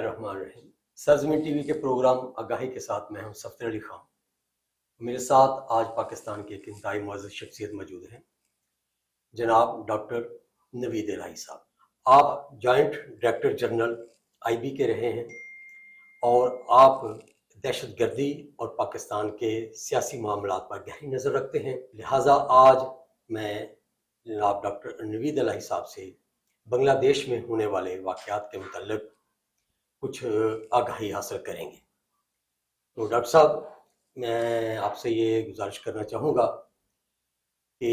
الرحمن الرحیم۔ سرزمین ٹی وی کے پروگرام آگاہی کے ساتھ میں ہوں سفدر علی خان۔ میرے ساتھ آج پاکستان کے ایک انتہائی معزز شخصیت موجود ہیں، جناب ڈاکٹر نوید الہی صاحب۔ آپ joint director general I B کے رہے ہیں اور آپ دہشت گردی اور پاکستان کے سیاسی معاملات پر گہری نظر رکھتے ہیں، لہٰذا آج میں جناب ڈاکٹر نوید الہی صاحب سے بنگلہ دیش میں ہونے والے واقعات کے متعلق کچھ آگاہی حاصل کریں گے۔ تو ڈاکٹر صاحب، میں آپ سے یہ گزارش کرنا چاہوں گا کہ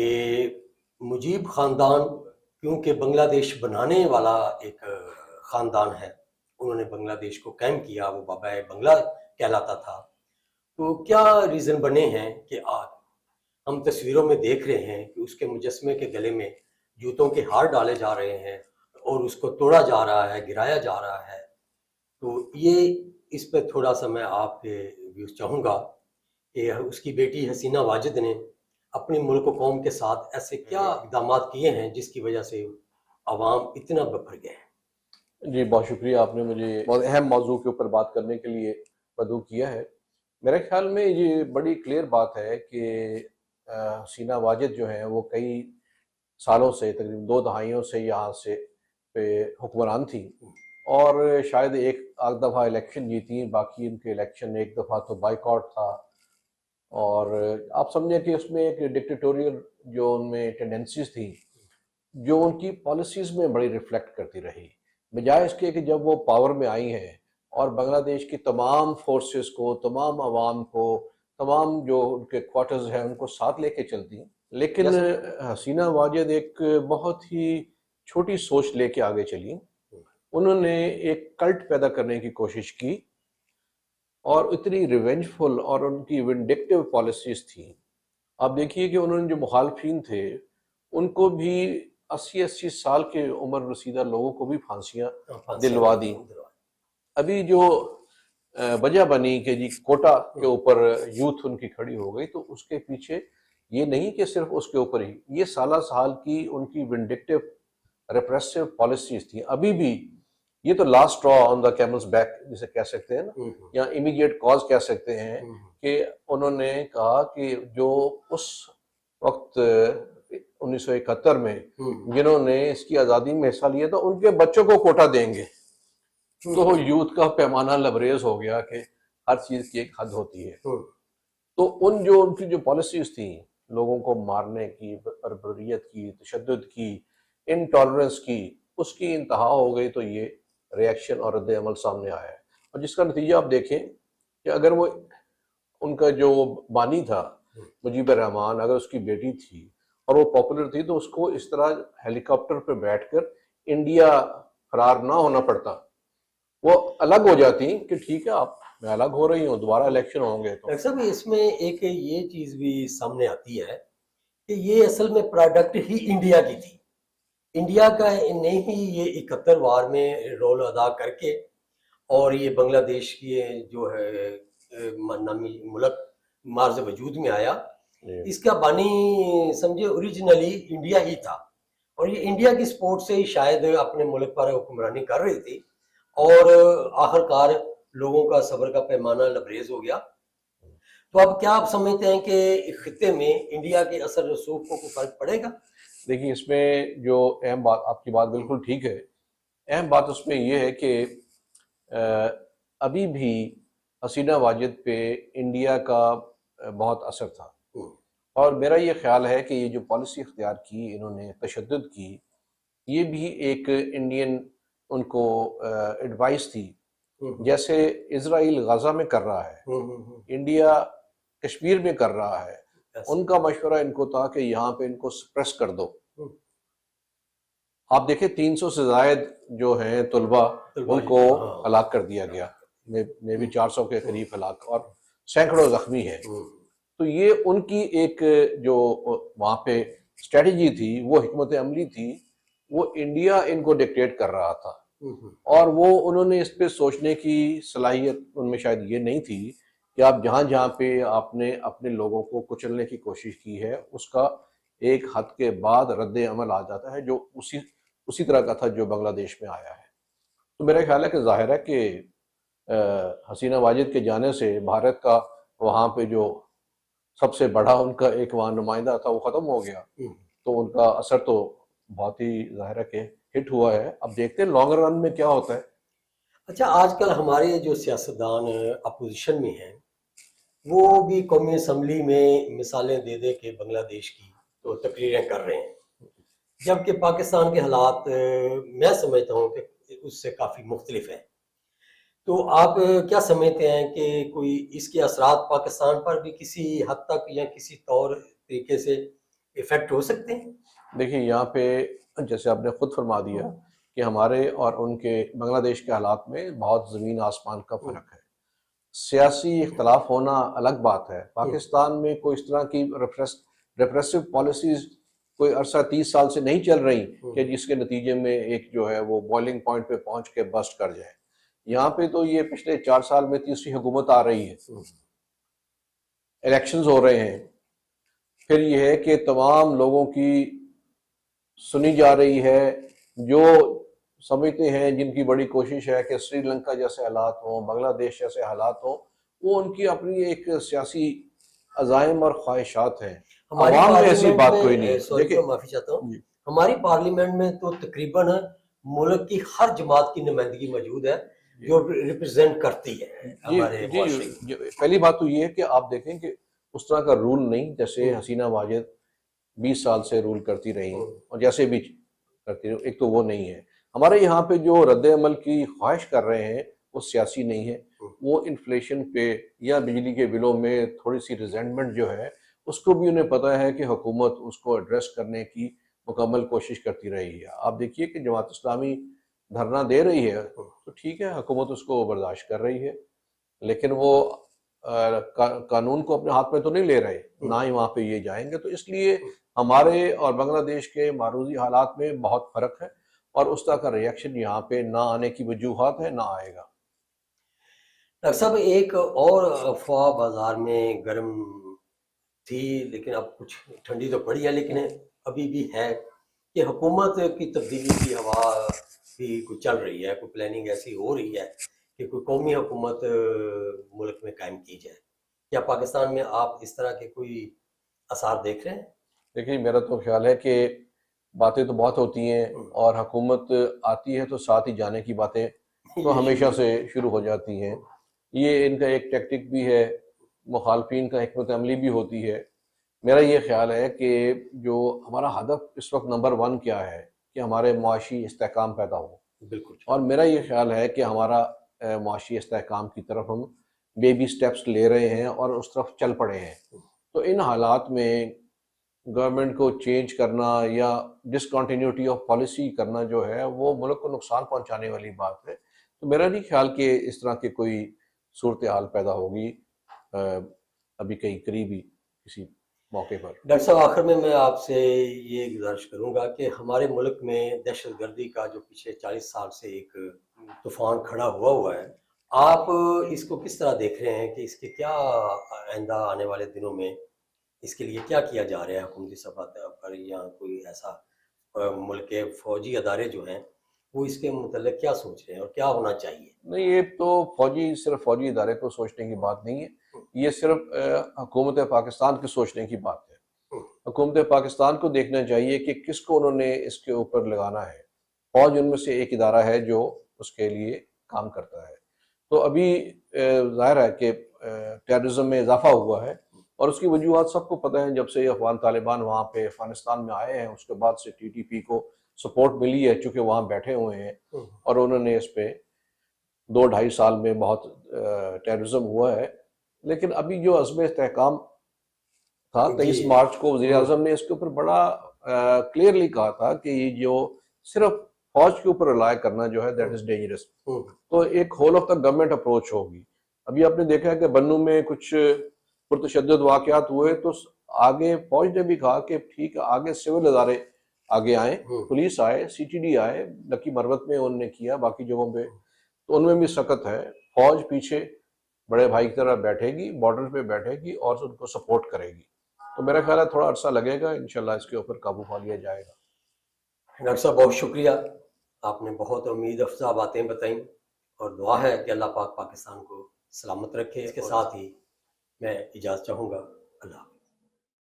مجیب خاندان کیونکہ بنگلہ دیش بنانے والا ایک خاندان ہے، انہوں نے بنگلہ دیش کو قائم کیا، وہ بابا بنگلہ کہلاتا تھا، تو کیا ریزن بنے ہیں کہ آج ہم تصویروں میں دیکھ رہے ہیں کہ اس کے مجسمے کے گلے میں جوتوں کے ہار ڈالے جا رہے ہیں اور اس کو توڑا جا رہا ہے، گرایا جا رہا ہے؟ تو یہ اس پہ تھوڑا سا میں آپ کے ویوز چاہوں گا کہ اس کی بیٹی حسینہ واجد نے اپنی ملک و قوم کے ساتھ ایسے کیا اقدامات کیے ہیں جس کی وجہ سے عوام اتنا بپھر گئے ہیں؟ جی بہت شکریہ، آپ نے مجھے بہت اہم موضوع کے اوپر بات کرنے کے لیے مدعو کیا ہے۔ میرے خیال میں یہ بڑی کلیئر بات ہے کہ حسینہ واجد جو ہیں وہ کئی سالوں سے، تقریباً 2 دہائیوں سے یہاں سے پہ حکمران تھی، اور شاید ایک آدھ دفعہ الیکشن جیتی، باقی ان کے الیکشن ایک دفعہ تو بائیکاٹ تھا، اور آپ سمجھیں کہ اس میں ایک ڈکٹیٹوریل جو ان میں ٹینڈنسیز تھیں جو ان کی پالیسیز میں بڑی ریفلیکٹ کرتی رہی، بجائے اس کے کہ جب وہ پاور میں آئی ہیں اور بنگلہ دیش کی تمام فورسز کو، تمام عوام کو، تمام جو ان کے کوارٹرز ہیں ان کو ساتھ لے کے چلتی، لیکن حسینہ واجد ایک بہت ہی چھوٹی سوچ لے کے آگے چلی۔ انہوں نے ایک کلٹ پیدا کرنے کی کوشش کی، اور اتنی ریونجفل اور ان کی ونڈکٹیو پالیسیز تھیں۔ آپ دیکھیے کہ انہوں نے جو مخالفین تھے ان کو بھی 80 سال کے عمر رسیدہ لوگوں کو بھی پھانسیاں دلوا دی۔ ابھی جو وجہ بنی کہ جی کوٹا کے اوپر یوتھ ان کی کھڑی ہو گئی، تو اس کے پیچھے یہ نہیں کہ صرف اس کے اوپر ہی، یہ سالہ سال کی ان کی ونڈکٹیو ریپریسو پالیسیز تھیں۔ ابھی بھی یہ تو لاسٹ اسٹرا آن دا کیملز بیک جسے کہہ سکتے ہیں نا، یا امیڈیٹ کاز کہہ سکتے ہیں، کہ انہوں نے کہا کہ جو اس وقت 1971 میں جنہوں نے اس کی آزادی میں حصہ لیا تھا ان کے بچوں کو کوٹا دیں گے، تو یوتھ کا پیمانہ لبریز ہو گیا کہ ہر چیز کی ایک حد ہوتی ہے۔ تو ان کی جو پالیسیز تھیں، لوگوں کو مارنے کی، بربریت کی، تشدد کی، انٹالرنس کی، اس کی انتہا ہو گئی، تو یہ ریاکشن اور رد عمل سامنے آیا ہے۔ اور جس کا نتیجہ آپ دیکھیں کہ اگر وہ ان کا جو بانی تھا مجیب الرحمان، اگر اس کی بیٹی تھی اور وہ پاپولر تھی، تو اس کو اس طرح ہیلی کاپٹر پہ بیٹھ کر انڈیا فرار نہ ہونا پڑتا، وہ الگ ہو جاتی کہ ٹھیک ہے آپ، میں الگ ہو رہی ہوں، دوبارہ الیکشن ہوں گے۔ تو ڈاکٹر صاحب، اس میں ایک یہ چیز بھی سامنے آتی ہے کہ یہ اصل میں پروڈکٹ ہی انڈیا کی تھی، انڈیا کا نے ہی یہ 71 وار میں رول ادا کر کے، اور یہ بنگلہ دیش کی جو ہے نامی ملک مارز وجود میں آیا، اس کا بانی سمجھے اوریجنلی انڈیا ہی تھا، اور یہ انڈیا کی سپورٹ سے ہی شاید اپنے ملک پر حکمرانی کر رہی تھی، اور آخر کار لوگوں کا صبر کا پیمانہ لبریز ہو گیا۔ تو اب کیا آپ سمجھتے ہیں کہ خطے میں انڈیا کے اثر رسوخ کو کوئی فرق پڑے گا؟ دیکھیے، اس میں جو اہم بات، آپ کی بات بالکل ٹھیک ہے، اہم بات اس میں یہ ہے کہ ابھی بھی حسینہ واجد پہ انڈیا کا بہت اثر تھا، اور میرا یہ خیال ہے کہ یہ جو پالیسی اختیار کی انہوں نے، تشدد کی، یہ بھی ایک انڈین ان کو ایڈوائس تھی، جیسے اسرائیل غزہ میں کر رہا ہے، انڈیا کشمیر میں کر رہا ہے، ان کا مشورہ ان کو تھا کہ یہاں پہ ان کو سپریس کر دو۔ آپ دیکھیں 300 سے زائد جو ہیں طلبہ ان کو ہلاک کر دیا گیا، میں بھی 400 کے قریب ہلاک، اور سینکڑوں زخمی ہیں۔ تو یہ ان کی ایک جو وہاں پہ اسٹریٹجی تھی، وہ حکمت عملی تھی، وہ انڈیا ان کو ڈکٹیٹ کر رہا تھا، اور وہ انہوں نے اس پہ سوچنے کی صلاحیت ان میں شاید یہ نہیں تھی کہ آپ جہاں جہاں پہ آپ نے اپنے لوگوں کو کچلنے کی کوشش کی ہے، اس کا ایک حد کے بعد رد عمل آ جاتا ہے، جو اسی طرح کا تھا جو بنگلہ دیش میں آیا ہے۔ تو میرا خیال ہے کہ ظاہر ہے کہ حسینہ واجد کے جانے سے بھارت کا وہاں پہ جو سب سے بڑا ان کا ایک وہاں نمائندہ تھا وہ ختم ہو گیا، تو ان کا اثر تو بہت ہی ظاہر ہے کہ ہٹ ہوا ہے. اب دیکھتے ہیں لانگ رن میں کیا ہوتا ہے. اچھا، آج کل ہمارے جو سیاستدان اپوزیشن میں ہیں وہ بھی قومی اسمبلی میں مثالیں دے دے کے بنگلہ دیش کی تو تقریریں کر رہے ہیں، جبکہ پاکستان کے حالات میں سمجھتا ہوں کہ اس سے کافی مختلف ہیں. تو آپ کیا سمجھتے ہیں کہ کوئی اس کے اثرات پاکستان پر بھی کسی حد تک یا کسی طور طریقے سے افیکٹ ہو سکتے ہیں؟ دیکھیں یہاں پہ جیسے آپ نے خود فرما دیا کہ ہمارے اور ان کے بنگلہ دیش کے حالات میں بہت زمین آسمان کا فرق ہے. سیاسی اختلاف ہونا الگ بات ہے. پاکستان میں کوئی اس طرح کی ریپریسو پالیسیز کوئی عرصہ 30 سال سے نہیں چل رہی کہ جس کے نتیجے میں ایک جو ہے وہ بوائلنگ پوائنٹ پہ پہنچ کے بسٹ کر جائے. یہاں پہ تو یہ پچھلے 4 سال میں تیسری حکومت آ رہی ہے، الیکشنز ہو رہے ہیں، پھر یہ ہے کہ تمام لوگوں کی سنی جا رہی ہے جو سمجھتے ہیں، جن کی بڑی کوشش ہے کہ سری لنکا جیسے حالات ہوں، بنگلہ دیش جیسے حالات ہوں. وہ ان کی اپنی ایک سیاسی عزائم اور خواہشات ہیں. ہماری عوام میں ایسی پارلیمنٹ بات میں کوئی نہیں ہے. سوری دیکھیں میں معافی چاہتا ہوں، ہماری پارلیمنٹ میں تو تقریباً ملک کی ہر جماعت کی نمائندگی موجود ہے جو ریپرزینٹ کرتی ہے ہمارے معاشرے کی. پہلی بات تو یہ ہے کہ آپ دیکھیں کہ اس طرح کا رول نہیں جیسے حسینہ واجد 20 سال سے رول کرتی رہی اور جیسے بھی کرتی رہی، ایک تو وہ نہیں ہے. ہمارے یہاں پہ جو رد عمل کی خواہش کر رہے ہیں وہ سیاسی نہیں ہے، وہ انفلیشن پہ یا بجلی کے بلوں میں تھوڑی سی ریزنٹمنٹ جو ہے اس کو بھی انہیں پتہ ہے کہ حکومت اس کو ایڈریس کرنے کی مکمل کوشش کرتی رہی ہے. آپ دیکھیے کہ جماعت اسلامی دھرنا دے رہی ہے تو ٹھیک ہے، حکومت اس کو برداشت کر رہی ہے، لیکن وہ قانون کو اپنے ہاتھ میں تو نہیں لے رہے، نہ ہی وہاں پہ یہ جائیں گے. تو اس لیے ہمارے اور بنگلہ دیش کے معروضی حالات میں بہت فرق ہے اور اس طرح کا ریئیکشن یہاں پہ نہ آنے کی وجوہات ہے، نہ آئے گا. ڈاکٹر صاحب، ایک اور افواہ بازار میں گرم تھی، لیکن اب کچھ ٹھنڈی تو پڑی ہے، لیکن ابھی بھی ہے کہ حکومت کی تبدیلی کی ہوا بھی کچھ چل رہی ہے، کوئی پلاننگ ایسی ہو رہی ہے کہ کوئی قومی حکومت ملک میں قائم کی جائے. کیا پاکستان میں آپ اس طرح کے کوئی آثار دیکھ رہے ہیں؟ دیکھیے میرا تو خیال ہے کہ باتیں تو بہت ہوتی ہیں اور حکومت آتی ہے تو ساتھ ہی جانے کی باتیں تو ہمیشہ سے شروع ہو جاتی ہیں. یہ ان کا ایک ٹیکٹک بھی ہے، مخالفین کا حکمت عملی بھی ہوتی ہے. میرا یہ خیال ہے کہ جو ہمارا ہدف اس وقت نمبر 1 کیا ہے کہ ہمارے معاشی استحکام پیدا ہو. بالکل. اور میرا یہ خیال ہے کہ ہمارا معاشی استحکام کی طرف ہم بیبی سٹیپس لے رہے ہیں اور اس طرف چل پڑے ہیں. تو ان حالات میں گورنمنٹ کو چینج کرنا یا ڈسکنٹینیوٹی آف پالیسی کرنا جو ہے وہ ملک کو نقصان پہنچانے والی بات ہے. تو میرا نہیں خیال کہ اس طرح کی کوئی صورتحال پیدا ہوگی ابھی کہیں قریبی کسی موقع پر. ڈاکٹر صاحب، آخر میں آپ سے یہ گزارش کروں گا کہ ہمارے ملک میں دہشت گردی کا جو پچھلے 40 سال سے ایک طوفان کھڑا ہوا ہے، آپ اس کو کس طرح دیکھ رہے ہیں کہ اس کے کیا آئندہ آنے والے دنوں میں اس کے لیے کیا کیا جا رہا ہے حکومتی سطح پر، یا کوئی ایسا ملک کے فوجی ادارے جو ہیں وہ اس کے متعلق کیا سوچ رہے ہیں اور کیا ہونا چاہیے؟ نہیں، یہ تو صرف فوجی ادارے کو سوچنے کی بات نہیں ہے، یہ صرف حکومت پاکستان کے سوچنے کی بات ہے. حکومت پاکستان کو دیکھنا چاہیے کہ کس کو انہوں نے اس کے اوپر لگانا ہے. فوج ان میں سے ایک ادارہ ہے جو اس کے لیے کام کرتا ہے. تو ابھی ظاہر ہے کہ ٹیررزم میں اضافہ ہوا ہے اور اس کی وجوہات سب کو پتہ ہیں. جب سے افغان طالبان وہاں پہ افغانستان میں آئے ہیں اس کے بعد سے ٹی ٹی پی کو سپورٹ ملی ہے، چونکہ وہاں بیٹھے ہوئے ہیں اور انہوں نے اس پہ 2-2.5 سال میں بہت ٹیررزم ہوا ہے. لیکن ابھی جو عزم استحکام تھا 23 مارچ کو وزیر اعظم نے اس کے اوپر بڑا کلیئرلی کہا تھا کہ یہ جو صرف فوج کے اوپر رلائے کرنا جو ہے دیٹ از ڈینجرس. تو ایک whole of the government approach ہوگی. ابھی آپ نے دیکھا ہے کہ بنوں میں کچھ پرتشدد واقعات ہوئے تو آگے فوج نے بھی کہا کہ ٹھیک ہے، آگے سول ادارے آگے آئیں، پولیس آئے، سی ٹی ڈی آئے، لکی مروت میں انہوں نے کیا، باقی جگہوں پہ تو ان میں بھی سخت ہے. فوج پیچھے بڑے بھائی کی طرح بیٹھے گی، بارڈر پہ بیٹھے گی اور ان کو سپورٹ کرے گی. تو میرا خیال ہے تھوڑا عرصہ لگے گا، انشاءاللہ اس کے اوپر قابو پا لیا جائے گا. ڈاکٹر صاحب بہت شکریہ آپ نے بہت امید افزا باتیں بتائیں، اور دعا ہے کہ اللہ پاک پاکستان کو سلامت رکھے۔ اس کے ساتھ ہی میں اجازت چاہوں گا۔ اللہ حافظ۔